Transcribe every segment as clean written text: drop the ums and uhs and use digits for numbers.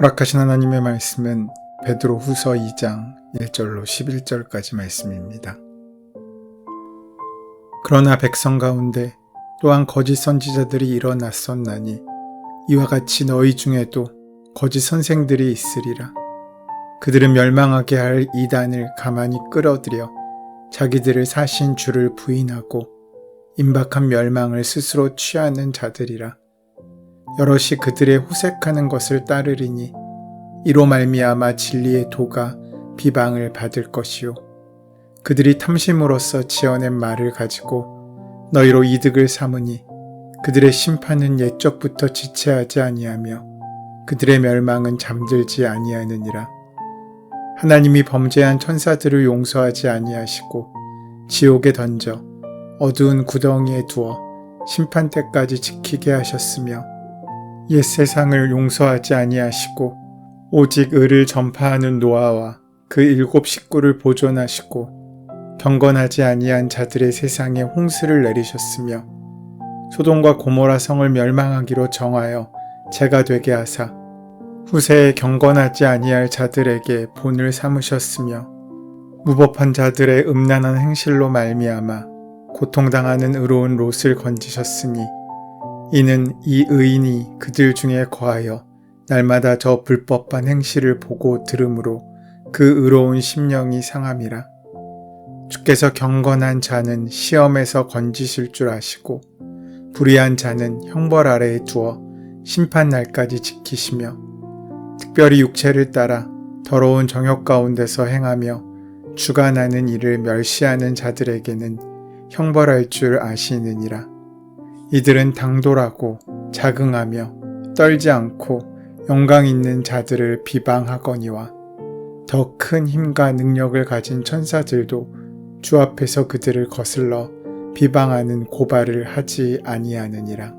허락하신 하나님의 말씀은 베드로후서 2장 1절로 11절까지 말씀입니다. 그러나 백성 가운데 또한 거짓 선지자들이 일어났었나니 이와 같이 너희 중에도 거짓 선생들이 있으리라. 그들은 멸망하게 할 이단을 가만히 끌어들여 자기들을 사신 주를 부인하고 임박한 멸망을 스스로 취하는 자들이라. 여럿이 그들의 호색하는 것을 따르리니 이로 말미암아 진리의 도가 비방을 받을 것이요. 그들이 탐심으로써 지어낸 말을 가지고 너희로 이득을 삼으니 그들의 심판은 옛적부터 지체하지 아니하며 그들의 멸망은 잠들지 아니하느니라. 하나님이 범죄한 천사들을 용서하지 아니하시고 지옥에 던져 어두운 구덩이에 두어 심판 때까지 지키게 하셨으며 옛 세상을 용서하지 아니하시고 오직 의를 전파하는 노아와 그 7 식구를 보존하시고 경건하지 아니한 자들의 세상에 홍수를 내리셨으며 소돔과 고모라 성을 멸망하기로 정하여 재가 되게 하사 후세에 경건하지 아니할 자들에게 본을 삼으셨으며 무법한 자들의 음란한 행실로 말미암아 고통당하는 의로운 롯을 건지셨으니 이는 이 의인이 그들 중에 거하여 날마다 저 불법한 행실을 보고 들으므로 그 의로운 심령이 상함이라. 주께서 경건한 자는 시험에서 건지실 줄 아시고 불의한 자는 형벌 아래에 두어 심판 날까지 지키시며 특별히 육체를 따라 더러운 정욕 가운데서 행하며 주관하는 일을 멸시하는 자들에게는 형벌할 줄 아시느니라. 이들은 당돌하고 자긍하며 떨지 않고 영광 있는 자들을 비방하거니와 더 큰 힘과 능력을 가진 천사들도 주 앞에서 그들을 거슬러 비방하는 고발을 하지 아니하느니라.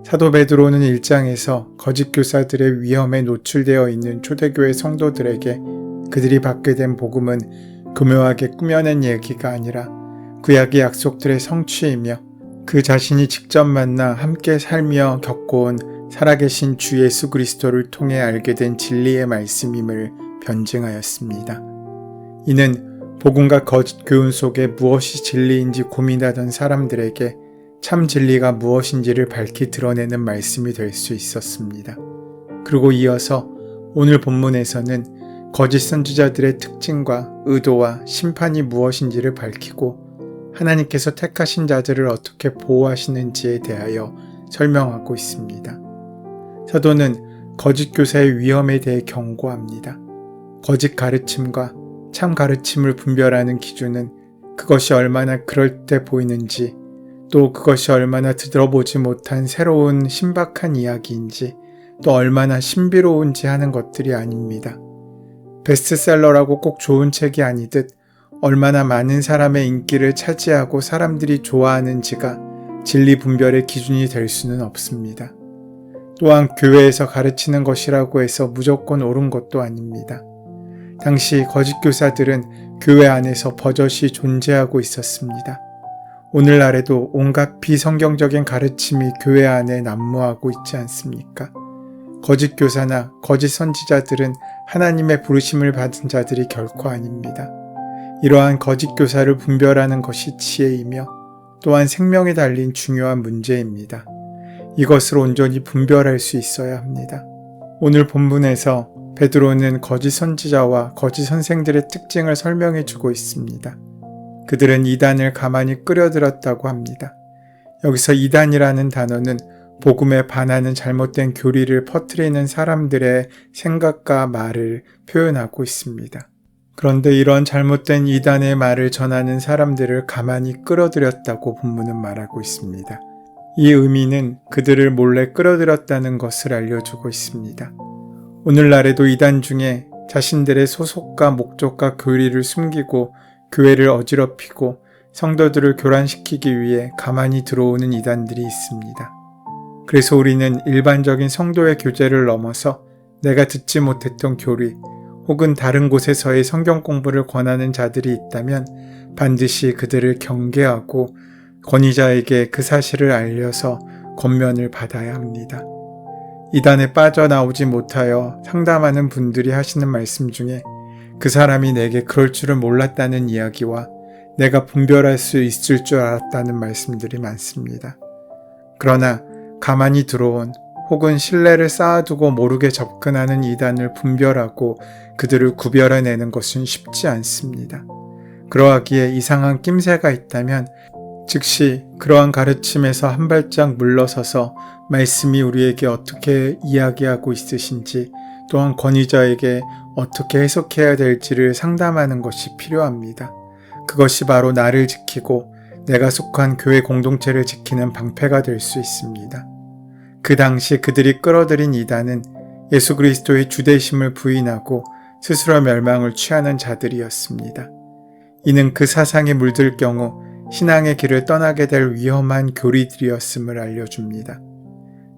사도 베드로는 1장에서 거짓 교사들의 위험에 노출되어 있는 초대교회 성도들에게 그들이 받게 된 복음은 교묘하게 꾸며낸 얘기가 아니라 구약의 약속들의 성취이며 그 자신이 직접 만나 함께 살며 겪어온 살아계신 주 예수 그리스도를 통해 알게 된 진리의 말씀임을 변증하였습니다. 이는 복음과 거짓 교훈 속에 무엇이 진리인지 고민하던 사람들에게 참 진리가 무엇인지를 밝히 드러내는 말씀이 될 수 있었습니다. 그리고 이어서 오늘 본문에서는 거짓 선지자들의 특징과 의도와 심판이 무엇인지를 밝히고 하나님께서 택하신 자들을 어떻게 보호하시는지에 대하여 설명하고 있습니다. 사도는 거짓 교사의 위험에 대해 경고합니다. 거짓 가르침과 참 가르침을 분별하는 기준은 그것이 얼마나 그럴 때 보이는지 또 그것이 얼마나 들어보지 못한 새로운 신박한 이야기인지 또 얼마나 신비로운지 하는 것들이 아닙니다. 베스트셀러라고 꼭 좋은 책이 아니듯 얼마나 많은 사람의 인기를 차지하고 사람들이 좋아하는지가 진리 분별의 기준이 될 수는 없습니다. 또한 교회에서 가르치는 것이라고 해서 무조건 옳은 것도 아닙니다. 당시 거짓 교사들은 교회 안에서 버젓이 존재하고 있었습니다. 오늘날에도 온갖 비성경적인 가르침이 교회 안에 난무하고 있지 않습니까? 거짓 교사나 거짓 선지자들은 하나님의 부르심을 받은 자들이 결코 아닙니다. 이러한 거짓 교사를 분별하는 것이 지혜이며 또한 생명에 달린 중요한 문제입니다. 이것을 온전히 분별할 수 있어야 합니다. 오늘 본문에서 베드로는 거짓 선지자와 거짓 선생들의 특징을 설명해 주고 있습니다. 그들은 이단을 가만히 끌어들였다고 합니다. 여기서 이단이라는 단어는 복음에 반하는 잘못된 교리를 퍼뜨리는 사람들의 생각과 말을 표현하고 있습니다. 그런데 이런 잘못된 이단의 말을 전하는 사람들을 가만히 끌어들였다고 본문은 말하고 있습니다. 이 의미는 그들을 몰래 끌어들였다는 것을 알려주고 있습니다. 오늘날에도 이단 중에 자신들의 소속과 목적과 교리를 숨기고 교회를 어지럽히고 성도들을 교란시키기 위해 가만히 들어오는 이단들이 있습니다. 그래서 우리는 일반적인 성도의 교제를 넘어서 내가 듣지 못했던 교리 혹은 다른 곳에서의 성경 공부를 권하는 자들이 있다면 반드시 그들을 경계하고 권위자에게 그 사실을 알려서 권면을 받아야 합니다. 이단에 빠져나오지 못하여 상담하는 분들이 하시는 말씀 중에 그 사람이 내게 그럴 줄은 몰랐다는 이야기와 내가 분별할 수 있을 줄 알았다는 말씀들이 많습니다. 그러나 가만히 들어온 혹은 신뢰를 쌓아두고 모르게 접근하는 이단을 분별하고 그들을 구별해내는 것은 쉽지 않습니다. 그러하기에 이상한 낌새가 있다면 즉시 그러한 가르침에서 한 발짝 물러서서 말씀이 우리에게 어떻게 이야기하고 있으신지 또한 권위자에게 어떻게 해석해야 될지를 상담하는 것이 필요합니다. 그것이 바로 나를 지키고 내가 속한 교회 공동체를 지키는 방패가 될 수 있습니다. 그 당시 그들이 끌어들인 이단은 예수 그리스도의 주되심을 부인하고 스스로 멸망을 취하는 자들이었습니다. 이는 그 사상에 물들 경우 신앙의 길을 떠나게 될 위험한 교리들이었음을 알려줍니다.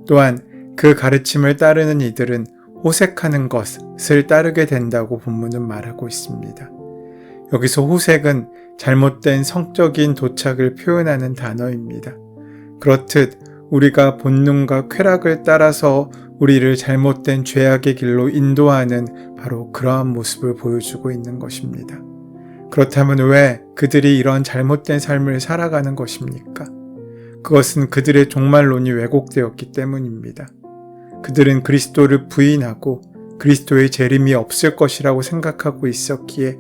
또한 그 가르침을 따르는 이들은 호색하는 것을 따르게 된다고 본문은 말하고 있습니다. 여기서 호색은 잘못된 성적인 도착을 표현하는 단어입니다. 그렇듯 우리가 본능과 쾌락을 따라서 우리를 잘못된 죄악의 길로 인도하는 바로 그러한 모습을 보여주고 있는 것입니다. 그렇다면 왜 그들이 이런 잘못된 삶을 살아가는 것입니까? 그것은 그들의 종말론이 왜곡되었기 때문입니다. 그들은 그리스도를 부인하고 그리스도의 재림이 없을 것이라고 생각하고 있었기에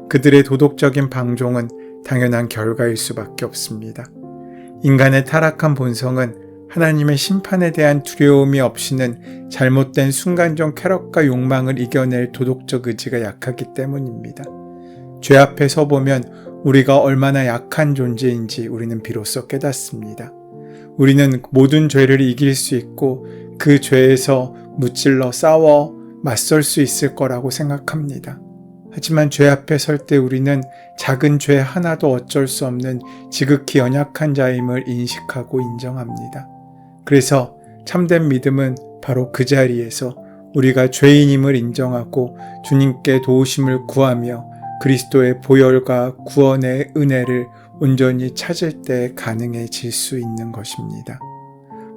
그들의 도덕적인 방종은 당연한 결과일 수밖에 없습니다. 인간의 타락한 본성은 하나님의 심판에 대한 두려움이 없이는 잘못된 순간적 쾌락과 욕망을 이겨낼 도덕적 의지가 약하기 때문입니다. 죄 앞에 서보면 우리가 얼마나 약한 존재인지 우리는 비로소 깨닫습니다. 우리는 모든 죄를 이길 수 있고 그 죄에서 무찔러 싸워 맞설 수 있을 거라고 생각합니다. 하지만 죄 앞에 설 때 우리는 작은 죄 하나도 어쩔 수 없는 지극히 연약한 자임을 인식하고 인정합니다. 그래서 참된 믿음은 바로 그 자리에서 우리가 죄인임을 인정하고 주님께 도우심을 구하며 그리스도의 보혈과 구원의 은혜를 온전히 찾을 때 가능해질 수 있는 것입니다.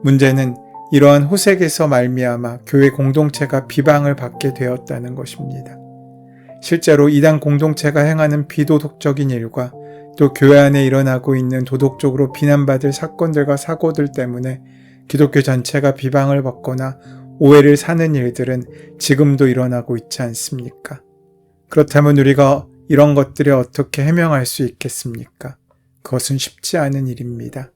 문제는 이러한 호색에서 말미암아 교회 공동체가 비방을 받게 되었다는 것입니다. 실제로 이단 공동체가 행하는 비도덕적인 일과 또 교회 안에 일어나고 있는 도덕적으로 비난받을 사건들과 사고들 때문에 기독교 전체가 비방을 받거나 오해를 사는 일들은 지금도 일어나고 있지 않습니까? 그렇다면 우리가 이런 것들을 어떻게 해명할 수 있겠습니까? 그것은 쉽지 않은 일입니다.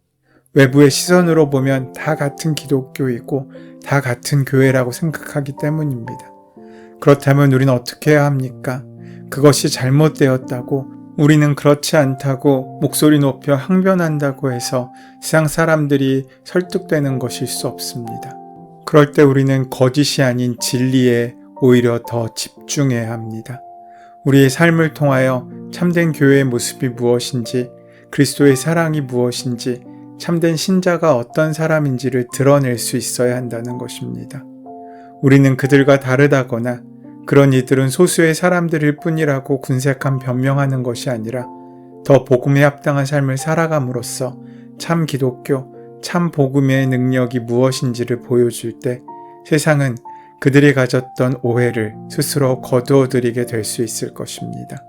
외부의 시선으로 보면 다 같은 기독교이고 다 같은 교회라고 생각하기 때문입니다. 그렇다면 우리는 어떻게 해야 합니까? 그것이 잘못되었다고 우리는 그렇지 않다고 목소리 높여 항변한다고 해서 세상 사람들이 설득되는 것일 수 없습니다. 그럴 때 우리는 거짓이 아닌 진리에 오히려 더 집중해야 합니다. 우리의 삶을 통하여 참된 교회의 모습이 무엇인지, 그리스도의 사랑이 무엇인지, 참된 신자가 어떤 사람인지를 드러낼 수 있어야 한다는 것입니다. 우리는 그들과 다르다거나 그런 이들은 소수의 사람들일 뿐이라고 군색한 변명하는 것이 아니라 더 복음에 합당한 삶을 살아감으로써 참 기독교, 참 복음의 능력이 무엇인지를 보여줄 때 세상은 그들이 가졌던 오해를 스스로 거두어들이게 될 수 있을 것입니다.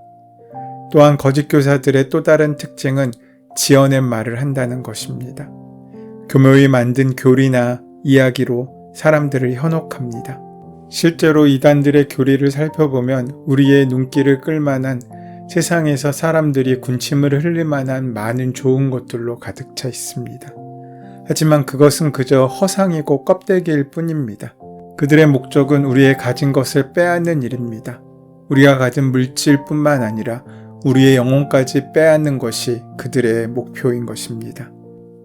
또한 거짓 교사들의 또 다른 특징은 지어낸 말을 한다는 것입니다. 교묘히 만든 교리나 이야기로 사람들을 현혹합니다. 실제로 이단들의 교리를 살펴보면 우리의 눈길을 끌만한 세상에서 사람들이 군침을 흘릴 만한 많은 좋은 것들로 가득 차 있습니다. 하지만 그것은 그저 허상이고 껍데기일 뿐입니다. 그들의 목적은 우리의 가진 것을 빼앗는 일입니다. 우리가 가진 물질뿐만 아니라 우리의 영혼까지 빼앗는 것이 그들의 목표인 것입니다.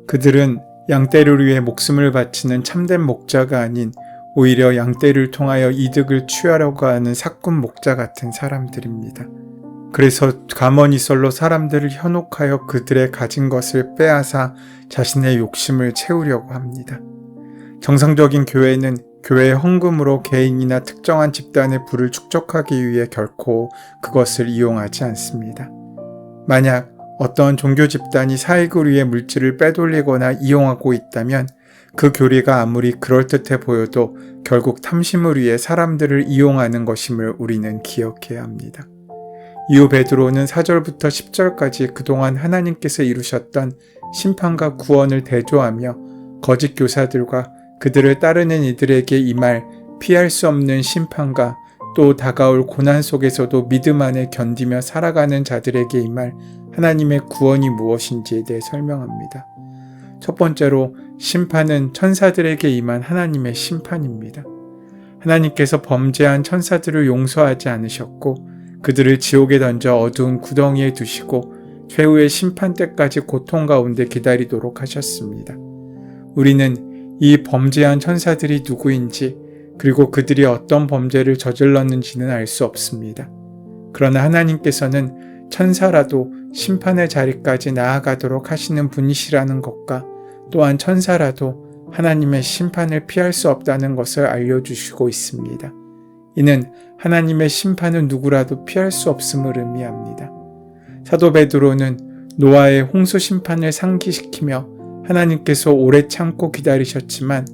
그들은 양떼를 위해 목숨을 바치는 참된 목자가 아닌 오히려 양떼를 통하여 이득을 취하려고 하는 사꾼 목자 같은 사람들입니다. 그래서 가머니설로 사람들을 현혹하여 그들의 가진 것을 빼앗아 자신의 욕심을 채우려고 합니다. 정상적인 교회는 교회의 헌금으로 개인이나 특정한 집단의 부를 축적하기 위해 결코 그것을 이용하지 않습니다. 만약 어떤 종교 집단이 사익을 위해 물질을 빼돌리거나 이용하고 있다면 그 교리가 아무리 그럴듯해 보여도 결국 탐심을 위해 사람들을 이용하는 것임을 우리는 기억해야 합니다. 이후 베드로는 4절부터 10절까지 그동안 하나님께서 이루셨던 심판과 구원을 대조하며 거짓 교사들과 그들을 따르는 이들에게 임할 피할 수 없는 심판과 또 다가올 고난 속에서도 믿음 안에 견디며 살아가는 자들에게 임할 하나님의 구원이 무엇인지에 대해 설명합니다. 첫 번째로 심판은 천사들에게 임한 하나님의 심판입니다. 하나님께서 범죄한 천사들을 용서하지 않으셨고 그들을 지옥에 던져 어두운 구덩이에 두시고 최후의 심판 때까지 고통 가운데 기다리도록 하셨습니다. 우리는 이 범죄한 천사들이 누구인지 그리고 그들이 어떤 범죄를 저질렀는지는 알 수 없습니다. 그러나 하나님께서는 천사라도 심판의 자리까지 나아가도록 하시는 분이시라는 것과 또한 천사라도 하나님의 심판을 피할 수 없다는 것을 알려주시고 있습니다. 이는 하나님의 심판은 누구라도 피할 수 없음을 의미합니다. 사도 베드로는 노아의 홍수 심판을 상기시키며 하나님께서 오래 참고 기다리셨지만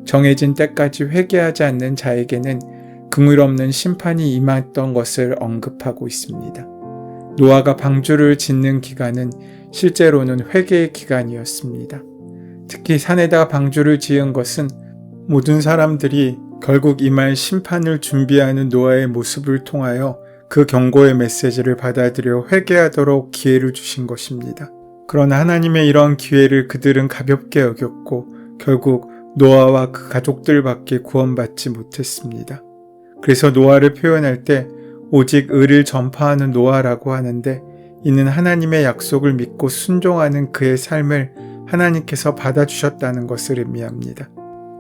정해진 때까지 회개하지 않는 자에게는 긍휼 없는 심판이 임했던 것을 언급하고 있습니다. 노아가 방주를 짓는 기간은 실제로는 회개의 기간이었습니다. 특히 산에다 방주를 지은 것은 모든 사람들이 결국 임할 심판을 준비하는 노아의 모습을 통하여 그 경고의 메시지를 받아들여 회개하도록 기회를 주신 것입니다. 그러나 하나님의 이런 기회를 그들은 가볍게 여겼고 결국 노아와 그 가족들밖에 구원받지 못했습니다. 그래서 노아를 표현할 때 오직 의를 전파하는 노아라고 하는데 이는 하나님의 약속을 믿고 순종하는 그의 삶을 하나님께서 받아주셨다는 것을 의미합니다.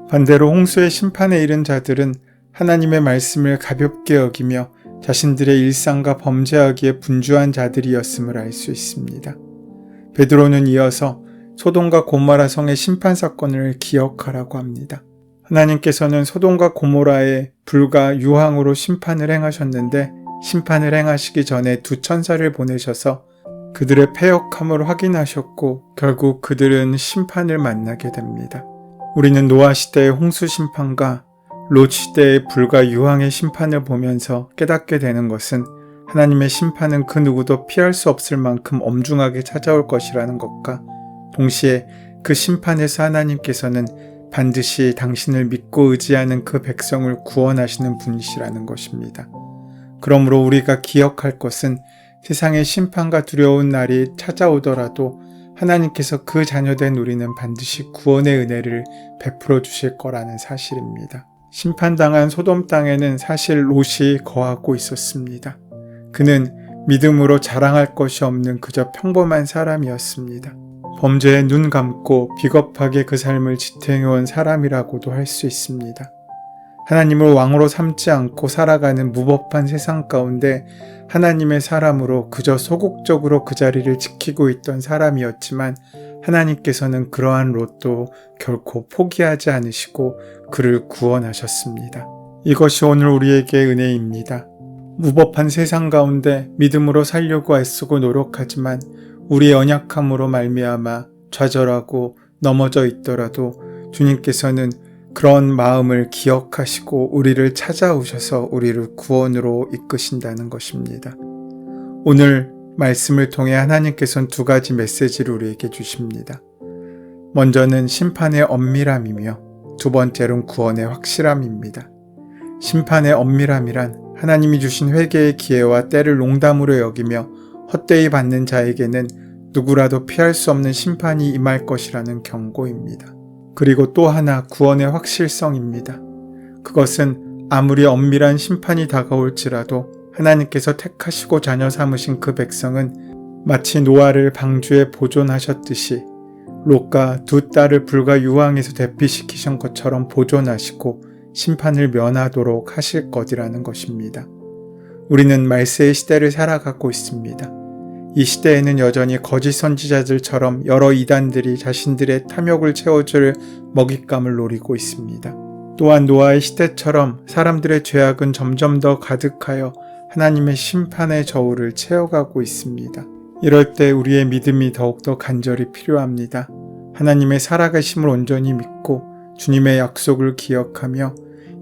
반대로 홍수의 심판에 이른 자들은 하나님의 말씀을 가볍게 여기며 자신들의 일상과 범죄하기에 분주한 자들이었음을 알 수 있습니다. 베드로는 이어서 소돔과 고모라 성의 심판 사건을 기억하라고 합니다. 하나님께서는 소돔과 고모라에 불과 유황으로 심판을 행하셨는데 심판을 행하시기 전에 두 천사를 보내셔서 그들의 패역함을 확인하셨고 결국 그들은 심판을 만나게 됩니다. 우리는 노아 시대의 홍수 심판과 롯 시대의 불과 유황의 심판을 보면서 깨닫게 되는 것은 하나님의 심판은 그 누구도 피할 수 없을 만큼 엄중하게 찾아올 것이라는 것과 동시에 그 심판에서 하나님께서는 반드시 당신을 믿고 의지하는 그 백성을 구원하시는 분이시라는 것입니다. 그러므로 우리가 기억할 것은 세상의 심판과 두려운 날이 찾아오더라도 하나님께서 그 자녀된 우리는 반드시 구원의 은혜를 베풀어 주실 거라는 사실입니다. 심판당한 소돔 땅에는 사실 롯이 거하고 있었습니다. 그는 믿음으로 자랑할 것이 없는 그저 평범한 사람이었습니다. 범죄에 눈 감고 비겁하게 그 삶을 지탱해온 사람이라고도 할 수 있습니다. 하나님을 왕으로 삼지 않고 살아가는 무법한 세상 가운데 하나님의 사람으로 그저 소극적으로 그 자리를 지키고 있던 사람이었지만 하나님께서는 그러한 롯도 결코 포기하지 않으시고 그를 구원하셨습니다. 이것이 오늘 우리에게 은혜입니다. 무법한 세상 가운데 믿음으로 살려고 애쓰고 노력하지만 우리의 연약함으로 말미암아 좌절하고 넘어져 있더라도 주님께서는 그런 마음을 기억하시고 우리를 찾아오셔서 우리를 구원으로 이끄신다는 것입니다. 오늘 말씀을 통해 하나님께서는 두 가지 메시지를 우리에게 주십니다. 먼저는 심판의 엄밀함이며 두 번째로는 구원의 확실함입니다. 심판의 엄밀함이란 하나님이 주신 회개의 기회와 때를 농담으로 여기며 헛되이 받는 자에게는 누구라도 피할 수 없는 심판이 임할 것이라는 경고입니다. 그리고 또 하나 구원의 확실성입니다. 그것은 아무리 엄밀한 심판이 다가올지라도 하나님께서 택하시고 자녀 삼으신 그 백성은 마치 노아를 방주에 보존하셨듯이 롯과 두 딸을 불과 유황에서 대피시키신 것처럼 보존하시고 심판을 면하도록 하실 것이라는 것입니다. 우리는 말세의 시대를 살아가고 있습니다. 이 시대에는 여전히 거짓 선지자들처럼 여러 이단들이 자신들의 탐욕을 채워줄 먹잇감을 노리고 있습니다. 또한 노아의 시대처럼 사람들의 죄악은 점점 더 가득하여 하나님의 심판의 저울을 채워가고 있습니다. 이럴 때 우리의 믿음이 더욱더 간절히 필요합니다. 하나님의 살아계심을 온전히 믿고 주님의 약속을 기억하며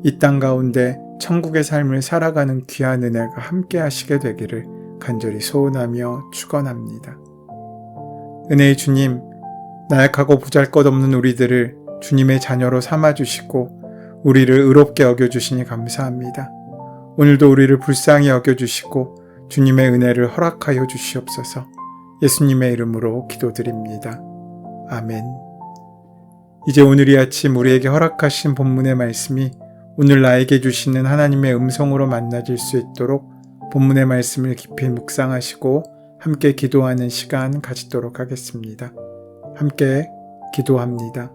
이 땅 가운데 천국의 삶을 살아가는 귀한 은혜가 함께 하시게 되기를 간절히 소원하며 축원합니다. 은혜의 주님, 나약하고 보잘것없는 우리들을 주님의 자녀로 삼아주시고 우리를 의롭게 여겨주시니 감사합니다. 오늘도 우리를 불쌍히 여겨주시고 주님의 은혜를 허락하여 주시옵소서. 예수님의 이름으로 기도드립니다. 아멘. 이제 오늘 이 아침 우리에게 허락하신 본문의 말씀이 오늘 나에게 주시는 하나님의 음성으로 만나질 수 있도록 본문의 말씀을 깊이 묵상하시고 함께 기도하는 시간 가지도록 하겠습니다. 함께 기도합니다.